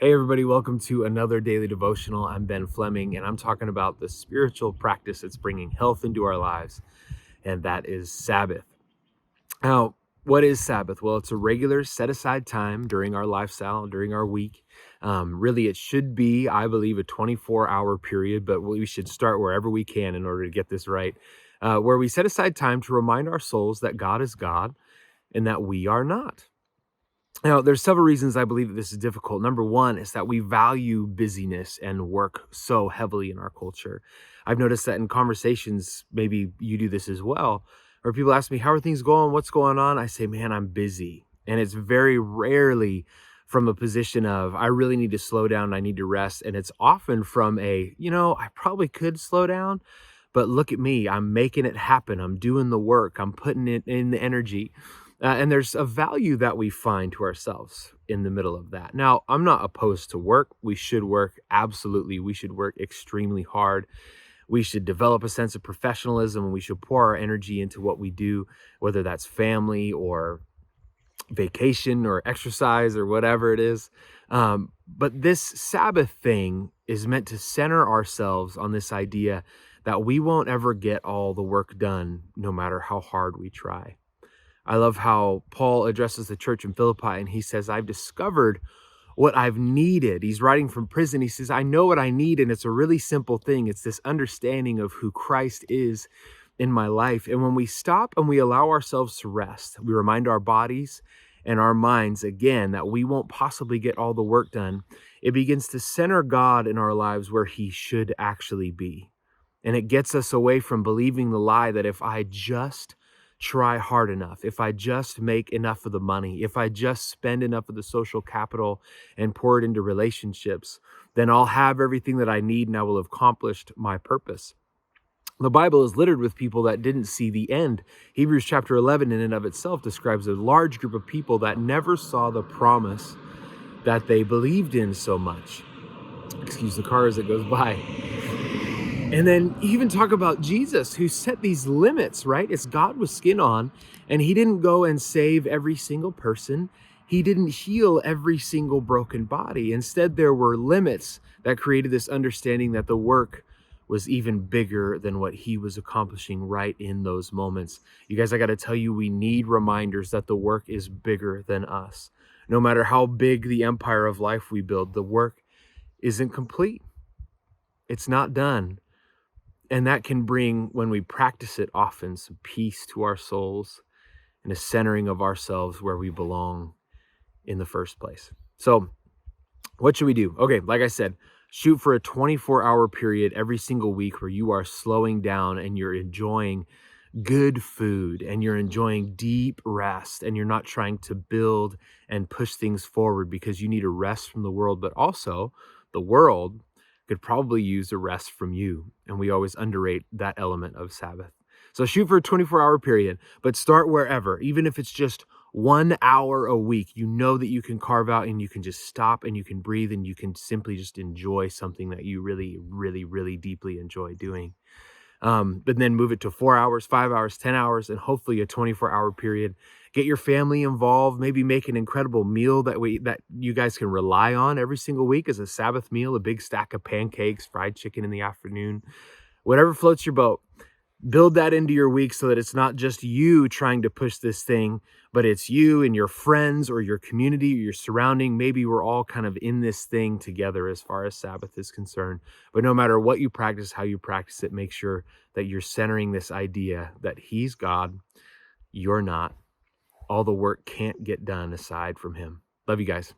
Hey, everybody, welcome to another daily devotional. I'm Ben Fleming, and I'm talking about the spiritual practice that's bringing health into our lives, and that is Sabbath. Now, what is Sabbath? Well, it's a regular set aside time during our lifestyle, during our week. Really, it should be, I believe, a 24-hour period, but we should start wherever we can in order to get this right, where we set aside time to remind our souls that God is God and that we are not. Now, there's several reasons I believe that this is difficult. Number one is that we value busyness and work so heavily in our culture. I've noticed that in conversations, maybe you do this as well, where people ask me, how are things going? What's going on? I say, man, I'm busy. And it's very rarely from a position of, I really need to slow down. I need to rest. And it's often from I probably could slow down, but look at me. I'm making it happen. I'm doing the work. I'm putting it in the energy. And there's a value that we find to ourselves in the middle of that. Now, I'm not opposed to work. We should work. Absolutely. We should work extremely hard. We should develop a sense of professionalism, and we should pour our energy into what we do, whether that's family or vacation or exercise or whatever it is. But this Sabbath thing is meant to center ourselves on this idea that we won't ever get all the work done, no matter how hard we try. I love how Paul addresses the church in Philippi, and he says, I've discovered what I've needed. He's writing from prison. He says, I know what I need, and it's a really simple thing. It's this understanding of who Christ is in my life. And when we stop and we allow ourselves to rest, we remind our bodies and our minds again that we won't possibly get all the work done. It begins to center God in our lives where he should actually be. And it gets us away from believing the lie that if I just try hard enough, if I just make enough of the money, if I just spend enough of the social capital and pour it into relationships, then I'll have everything that I need and I will have accomplished my purpose. The Bible is littered with people that didn't see the end. Hebrews chapter 11 in and of itself describes a large group of people that never saw the promise that they believed in so much. Excuse the car as it goes by. And then even talk about Jesus, who set these limits, right? It's God with skin on, and he didn't go and save every single person. He didn't heal every single broken body. Instead, there were limits that created this understanding that the work was even bigger than what he was accomplishing right in those moments. You guys, I got to tell you, we need reminders that the work is bigger than us. No matter how big the empire of life we build, the work isn't complete. It's not done. And that can bring, when we practice it often, some peace to our souls and a centering of ourselves where we belong in the first place. So what should we do? Okay, like I said, shoot for a 24-hour period every single week where you are slowing down and you're enjoying good food and you're enjoying deep rest and you're not trying to build and push things forward because you need a rest from the world, but also the world could probably use a rest from you. And we always underrate that element of Sabbath. So shoot for a 24-hour period, but start wherever, even if it's just 1 hour a week. You know that you can carve out and you can just stop and you can breathe and you can simply just enjoy something that you really, really, really deeply enjoy doing. But then move it to 4 hours, 5 hours, 10 hours, and hopefully a 24-hour period. Get your family involved, maybe make an incredible meal that you guys can rely on every single week as a Sabbath meal, a big stack of pancakes, fried chicken in the afternoon, whatever floats your boat. Build that into your week so that it's not just you trying to push this thing, but it's you and your friends or your community or your surrounding. Maybe we're all kind of in this thing together as far as Sabbath is concerned. But no matter what you practice, how you practice it, make sure that you're centering this idea that he's God, you're not. All the work can't get done aside from him. Love you guys.